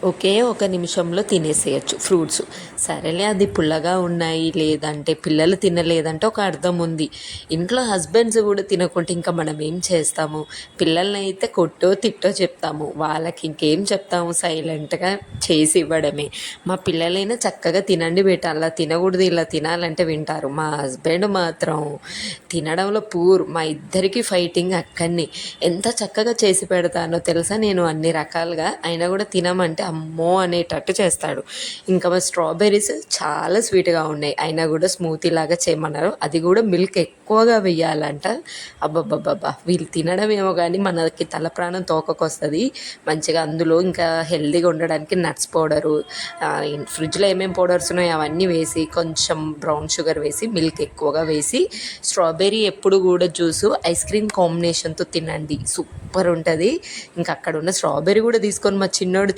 ఒకే ఒక నిమిషంలో తినేసేయచ్చు ఫ్రూట్స్. సరేలే అది పుల్లగా ఉన్నాయి లేదంటే పిల్లలు తినలేదంటే ఒక అర్థం ఉంది. ఇంట్లో హస్బెండ్స్ కూడా తినకుంటే ఇంకా మనం ఏం చేస్తాము? పిల్లల్ని అయితే కొట్టో తిట్టో చెప్తాము, వాళ్ళకి ఇంకేం చెప్తాము? సైలెంట్గా చేసి ఇవ్వడమే. మా పిల్లలైనా చక్కగా తినండి బేట, అలా తినకూడదు ఇలా తినాలంటే వింటారు. మా హస్బెండ్ మాత్రం తినడంలో పూర్. మా ఇద్దరికి ఫైటింగ్ అక్కడనే. ఎంత చక్కగా చేసి పెడతానో తెలుసా నేను అన్ని రకాలుగా, అయినా కూడా తినమంటే అమ్మో అనేటట్టు చేస్తాడు. ఇంకా మా స్ట్రాబెర్రీస్ చాలా స్వీట్గా ఉన్నాయి, అయినా కూడా స్మూతీ లాగా చేయమన్నారు. అది కూడా మిల్క్ ఎక్కువగా వెయ్యాలంట. అబ్బబ్బబ్బబ్బా, వీళ్ళు తినడం ఏమో కానీ మనకి తల ప్రాణం తోకకొస్తుంది. మంచిగా అందులో ఇంకా హెల్దీగా ఉండడానికి నట్స్ పౌడరు, ఫ్రిడ్జ్లో ఏమేమి పౌడర్స్ ఉన్నాయో అవన్నీ వేసి, కొంచెం బ్రౌన్ షుగర్ వేసి, మిల్క్ ఎక్కువగా వేసి, స్ట్రాబెర్రీ ఎప్పుడు కూడా జ్యూసు ఐస్ క్రీమ్ కాంబినేషన్తో తినండి, సూపర్ ఉంటుంది. ఇంకా అక్కడ ఉన్న స్ట్రాబెర్రీ కూడా తీసుకొని మా చిన్నోడు